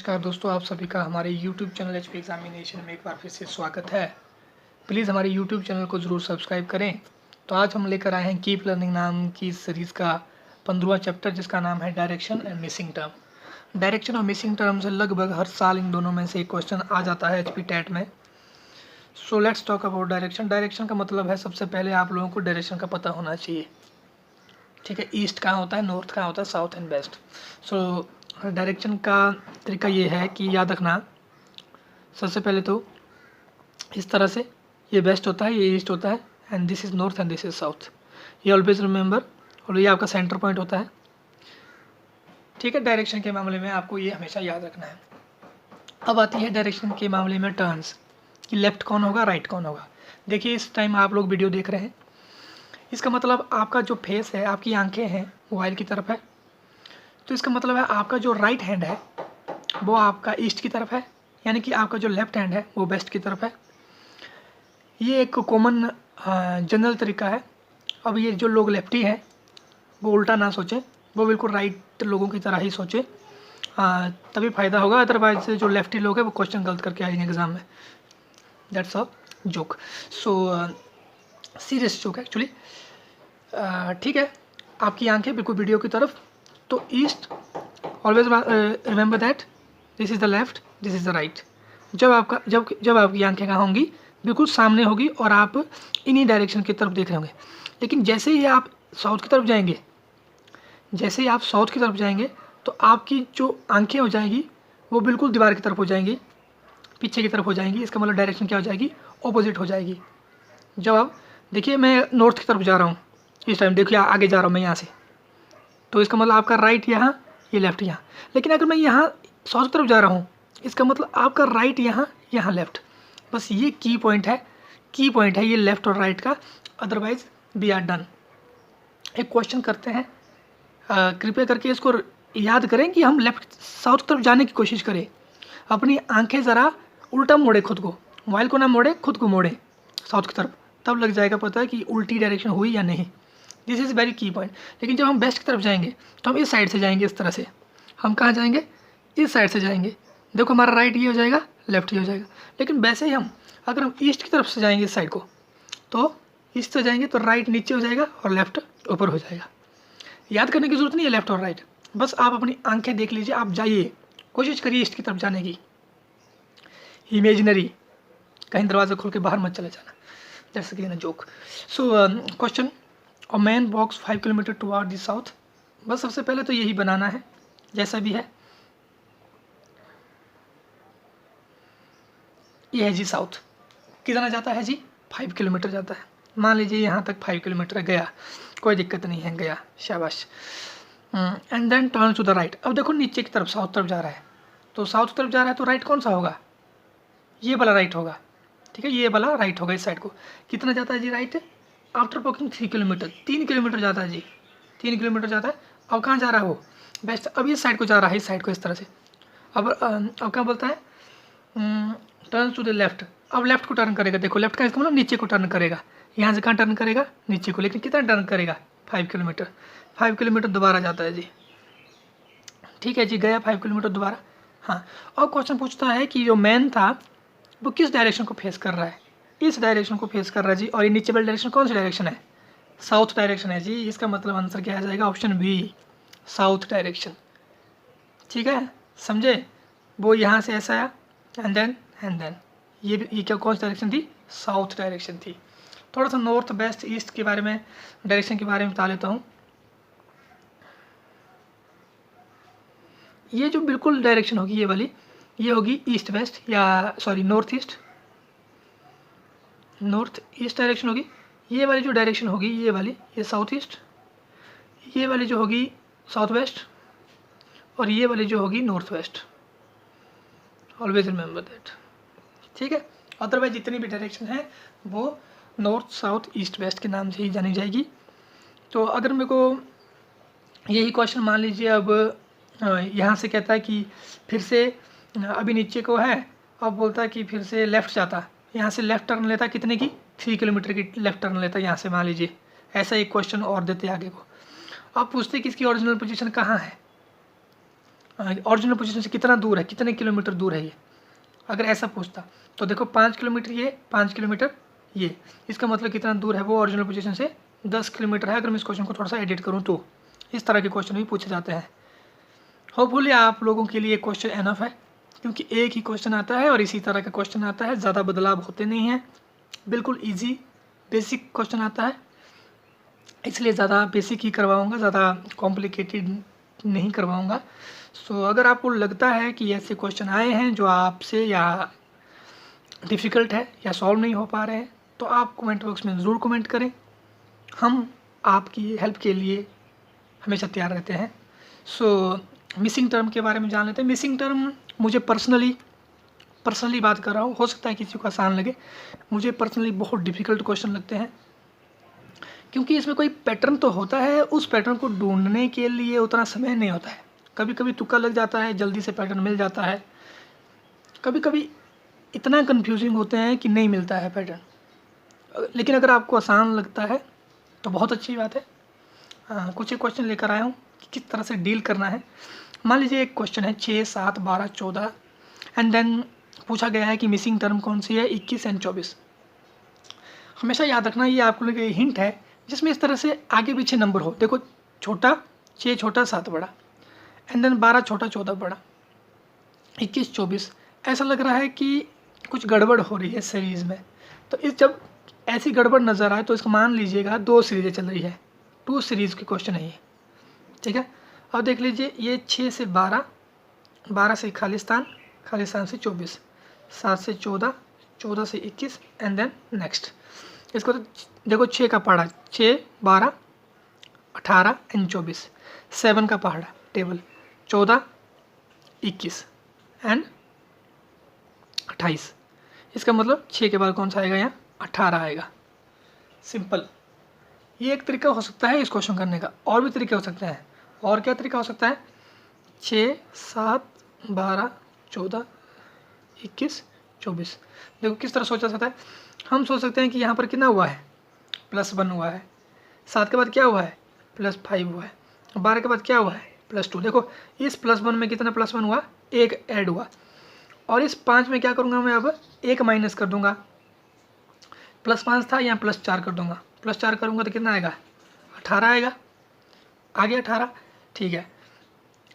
नमस्कार दोस्तों, आप सभी का हमारे YouTube चैनल HP एग्जामिनेशन में एक बार फिर से स्वागत है। प्लीज़ हमारे YouTube चैनल को ज़रूर सब्सक्राइब करें। तो आज हम लेकर आए हैं कीप लर्निंग नाम की सीरीज़ का 15वां चैप्टर, जिसका नाम है direction and missing term. Direction और मिसिंग टर्म से लगभग हर साल इन दोनों में से एक क्वेश्चन आ जाता है HP टेट में। So let's talk about direction. Direction का मतलब है, सबसे पहले आप लोगों को डायरेक्शन का पता होना चाहिए। ठीक है, ईस्ट कहाँ होता है, नॉर्थ कहाँ होता है, south and west. So direction का तरीका ये है कि याद रखना, सबसे पहले तो इस तरह से ये वेस्ट होता है, ये ईस्ट होता है, and this is north and this is south. ये ऑलवेज रिमेंबर, और ये आपका सेंटर पॉइंट होता है। ठीक है, डायरेक्शन के मामले में आपको ये हमेशा याद रखना है। अब आती है डायरेक्शन के मामले में टर्न्स, कि लेफ्ट कौन होगा, राइट कौन होगा। देखिए, इस टाइम आप लोग वीडियो देख रहे हैं, इसका मतलब आपका जो फेस है, आपकी आंखें हैं मोबाइल की तरफ है, तो इसका मतलब है आपका जो राइट हैंड है वो आपका ईस्ट की तरफ है, यानी कि आपका जो लेफ्ट हैंड है वो वेस्ट की तरफ है। ये एक कॉमन जनरल तरीका है। अब ये जो लोग लेफ्टी हैं वो उल्टा ना सोचें, वो बिल्कुल राइट लोगों की तरह ही सोचें, तभी फ़ायदा होगा। अदरवाइज जो लेफ्टी लोग हैं वो क्वेश्चन गलत करके आएंगे एग्ज़ाम में। That's a joke. So serious joke actually. ठीक है, आपकी आंखें बिल्कुल वीडियो की तरफ, तो east always remember that this is the left, this is the right. जब आपकी आंखें कहाँ होंगी, बिल्कुल सामने होगी और आप इन्हीं डायरेक्शन की तरफ देख रहे होंगे। लेकिन जैसे ही आप साउथ की तरफ जाएंगे, तो आपकी जो आंखें हो जाएंगी वो बिल्कुल दीवार की तरफ हो जाएंगी, पीछे की तरफ हो जाएंगी। इसका मतलब डायरेक्शन क्या हो जाएगी, ऑपोजिट हो जाएगी। जब आप देखिए, मैं नॉर्थ की तरफ जा रहा हूँ इस टाइम, देखिए आगे जा रहा हूँ मैं यहाँ से, तो इसका मतलब आपका राइट यहाँ, ये लेफ्ट यहाँ। लेकिन अगर मैं यहाँ साउथ की तरफ जा रहा हूँ, इसका मतलब आपका राइट यहाँ, यहाँ लेफ्ट। बस ये की पॉइंट है ये लेफ्ट और राइट का। Otherwise we are done. एक क्वेश्चन करते हैं, कृपया करके इसको याद करें कि हम लेफ्ट साउथ की तरफ जाने की कोशिश करें। अपनी आंखें ज़रा उल्टा मोड़े, खुद को, मोबाइल को ना मोड़े, खुद को मोड़े साउथ की तरफ, तब लग जाएगा पता है कि उल्टी डायरेक्शन हुई या नहीं। दिस इज़ वेरी की पॉइंट। लेकिन जब हम वेस्ट की तरफ जाएंगे तो हम इस साइड से जाएंगे, इस तरह से। हम कहाँ जाएंगे, इस साइड से जाएंगे। देखो, हमारा राइट ये हो जाएगा, लेफ्ट ये हो जाएगा। लेकिन वैसे ही अगर हम ईस्ट की तरफ से जाएंगे इस साइड को, तो ईस्ट से जाएंगे तो राइट नीचे हो जाएगा और लेफ्ट ऊपर हो जाएगा। याद करने की जरूरत नहीं है लेफ्ट और राइट, बस आप अपनी आंखें देख लीजिए, आप जाइए, कोशिश करिए ईस्ट की तरफ जाने की। इमेजिनरी, कहीं दरवाज़ा खोल के बाहर मत चले जाना। That's again a joke. So question, a man walks 5 kilometre toward the south. बस सबसे पहले तो यही बनाना है, जैसा भी है। ये है जी साउथ। कितना जाता है जी, 5 किलोमीटर जाता है। मान लीजिए यहाँ तक 5 किलोमीटर गया, कोई दिक्कत नहीं है, गया, शाबाश। And then turn to the right. अब देखो नीचे की तरफ, साउथ तरफ जा रहा है, तो साउथ तरफ जा रहा है तो राइट कौन सा होगा, ये वाला राइट होगा। ठीक है, ये वाला राइट होगा इस साइड को। कितना जाता है जी right, after walking 3 kilometre, 3 kilometre जाता है जी, 3 किलोमीटर जाता है। अब कहाँ जा रहा है वो, बेस्ट, अब इस साइड को जा रहा है, इस साइड को, इस तरह से। अब क्या बोलता है, टर्न टू द लेफ्ट। अब लेफ्ट को टर्न करेगा। देखो, लेफ्ट का इसका मतलब नीचे को टर्न करेगा। यहाँ से कहाँ टर्न करेगा, नीचे को। लेकिन कितना टर्न करेगा, 5 किलोमीटर। 5 किलोमीटर दोबारा जाता है जी। ठीक है जी, गया 5 किलोमीटर दोबारा। हाँ, और क्वेश्चन पूछता है कि जो मैन था वो किस डायरेक्शन को फेस कर रहा है, इस डायरेक्शन को फेस कर रहा है जी। और ये नीचे वाली डायरेक्शन कौन सी डायरेक्शन है, साउथ डायरेक्शन है जी। इसका मतलब आंसर क्या आ जाएगा, ऑप्शन बी, साउथ डायरेक्शन। ठीक है, समझे। वो यहाँ से ऐसा आया, एंड देन ये क्या, कौन सी डायरेक्शन थी, साउथ डायरेक्शन थी। थोड़ा सा नॉर्थ वेस्ट ईस्ट के बारे में, डायरेक्शन के बारे में बता लेता हूँ। ये जो बिल्कुल डायरेक्शन होगी ये वाली, ये होगी ईस्ट वेस्ट, या सॉरी नॉर्थ ईस्ट डायरेक्शन होगी। ये वाली जो डायरेक्शन होगी, ये वाली, ये साउथ ईस्ट। ये वाली जो होगी साउथ वेस्ट, और ये वाली जो होगी north west. Always remember that. ठीक है, अदरवाइज जितनी भी डायरेक्शन है वो नॉर्थ साउथ ईस्ट वेस्ट के नाम से ही जानी जाएगी। तो अगर मेरे को यही क्वेश्चन मान लीजिए, अब यहाँ से कहता है कि फिर से, अभी नीचे को है, अब बोलता है कि फिर से लेफ़्ट जाता, यहाँ से लेफ़्ट टर्न लेता, कितने की, 3 किलोमीटर की लेफ़्ट टर्न लेता यहाँ से, मान लीजिए। ऐसा एक क्वेश्चन और देते आगे को। आप पूछते कि इसकी ओरिजिनल पोजीशन कहाँ है, ओरिजिनल पोजीशन से कितना दूर है, कितने किलोमीटर दूर है ये, अगर ऐसा पूछता तो देखो 5 किलोमीटर ये, 5 किलोमीटर ये, इसका मतलब कितना दूर है वो ओरिजिनल पोजीशन से 10 किलोमीटर है। अगर मैं इस क्वेश्चन को थोड़ा सा एडिट करूँ तो इस तरह के क्वेश्चन भी पूछे जाते हैं। होपफुली आप लोगों के लिए क्वेश्चन एनफ है, क्योंकि एक ही क्वेश्चन आता है और इसी तरह का क्वेश्चन आता है, ज़्यादा बदलाव होते नहीं हैं, बिल्कुल ईजी बेसिक क्वेश्चन आता है, इसलिए ज़्यादा बेसिक ही करवाऊँगा, ज़्यादा कॉम्प्लिकेटेड नहीं करवाऊँगा। सो अगर आपको लगता है कि ऐसे क्वेश्चन आए हैं जो आपसे या डिफ़िकल्ट है या सॉल्व नहीं हो पा रहे हैं, तो आप कमेंट बॉक्स में ज़रूर कमेंट करें, हम आपकी हेल्प के लिए हमेशा तैयार रहते हैं। सो मिसिंग टर्म के बारे में जान लेते हैं। मिसिंग टर्म मुझे पर्सनली बात कर रहा हूँ, हो सकता है किसी को आसान लगे, मुझे पर्सनली बहुत डिफ़िकल्ट क्वेश्चन लगते हैं, क्योंकि इसमें कोई पैटर्न तो होता है, उस पैटर्न को ढूंढने के लिए उतना समय नहीं होता है। कभी कभी तुक्का लग जाता है, जल्दी से पैटर्न मिल जाता है, कभी कभी इतना कंफ्यूजिंग होते हैं कि नहीं मिलता है पैटर्न। लेकिन अगर आपको आसान लगता है तो बहुत अच्छी बात है। कुछ एक क्वेश्चन लेकर आया हूँ कि किस तरह से डील करना है। मान लीजिए एक क्वेश्चन है 6, 7, 12, 14 एंड देन पूछा गया है कि मिसिंग टर्म कौन सी है, 21 एंड 24। हमेशा याद रखना, ये आपको लिए हिंट है जिसमें इस तरह से आगे पीछे नंबर हो। देखो छोटा 6 छोटा 7 बड़ा एंड देन 12 छोटा 14 बड़ा, 21 24। ऐसा लग रहा है कि कुछ गड़बड़ हो रही है सीरीज़ में। तो इस जब ऐसी गड़बड़ नज़र आए तो इसको मान लीजिएगा 2 सीरीज़ें चल रही है, 2 सीरीज़ की क्वेश्चन है ये, ठीक है। अब देख लीजिए ये 6 से 12, 12 से खालिस्तान, खालिस्तान से 24, 7 से 14, 14 से 21 एंड देन नेक्स्ट। इसको तो देखो 6 का पहाड़ा, 6, 12, 18 एंड 24, 7 का पहाड़ा टेबल, 14, 21 एंड 28। इसका मतलब 6 के बाद कौन सा आएगा, यहाँ 18 आएगा। सिंपल, ये एक तरीका हो सकता है इस क्वेश्चन करने का। और भी तरीके हो सकते हैं। और क्या तरीका हो सकता है, 6, 7, 12, 14, 21, 24। देखो किस तरह सोचा सकता है। हम सोच सकते हैं कि यहाँ पर कितना हुआ है, +1 हुआ है, 7 के बाद क्या हुआ है, +5 हुआ है, 12 के बाद क्या हुआ है, +2। देखो इस +1 में कितना +1 हुआ, 1 ऐड हुआ, और इस 5 में क्या करूँगा मैं, अब 1 माइनस कर दूंगा। +5 था, यहाँ +4 कर दूंगा, +4 करूँगा तो कितना आएगा, 18 आएगा। आगे 18, ठीक है।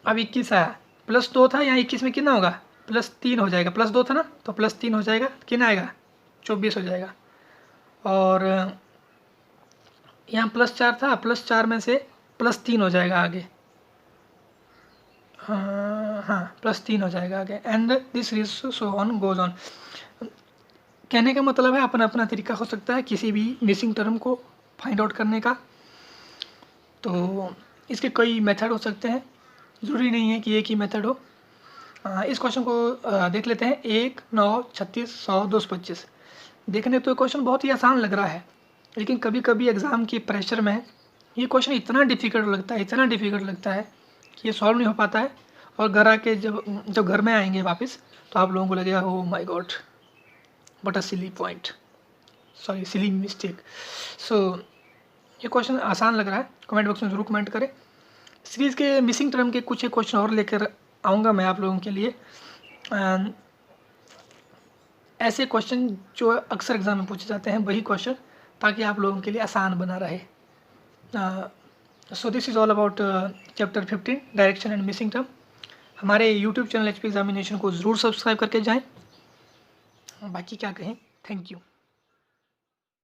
अब 21 आया, +2 था, यहाँ 21 में कितना होगा, +3 हो जाएगा। +2 था ना, तो +3 हो जाएगा, कितना आएगा, 24 हो जाएगा। और यहाँ +4 था, +4 में से +3 हो जाएगा आगे, हाँ +3 हो जाएगा आगे। And this is so on goes on. कहने का मतलब है अपना अपना तरीका हो सकता है किसी भी मिसिंग टर्म को फाइंड आउट करने का। तो इसके कई मेथड हो सकते हैं, ज़रूरी नहीं है कि एक ही मेथड हो। इस क्वेश्चन को देख लेते हैं। 1, 9, 36, 100, 225। देखने तो क्वेश्चन बहुत ही आसान लग रहा है, लेकिन कभी कभी एग्ज़ाम के प्रेशर में ये क्वेश्चन इतना डिफ़िकल्ट लगता है, इतना डिफ़िकल्ट लगता है कि ये सॉल्व नहीं हो पाता है। और घर आके जब घर में आएंगे वापस, तो आप लोगों को लगेगा oh my God but a silly point, sorry silly mistake. So ये क्वेश्चन आसान लग रहा है, कमेंट बॉक्स में ज़रूर कमेंट करें। सीरीज़ के मिसिंग टर्म के कुछ एक क्वेश्चन और लेकर आऊँगा मैं आप लोगों के लिए। ऐसे क्वेश्चन जो अक्सर एग्ज़ाम में पूछे जाते हैं वही क्वेश्चन, ताकि आप लोगों के लिए आसान बना रहे। So this is all about chapter 15 direction and missing term. हमारे यूट्यूब चैनल HP एग्जामिनेशन को ज़रूर सब्सक्राइब करके जाएं। बाकी क्या कहें, थैंक यू।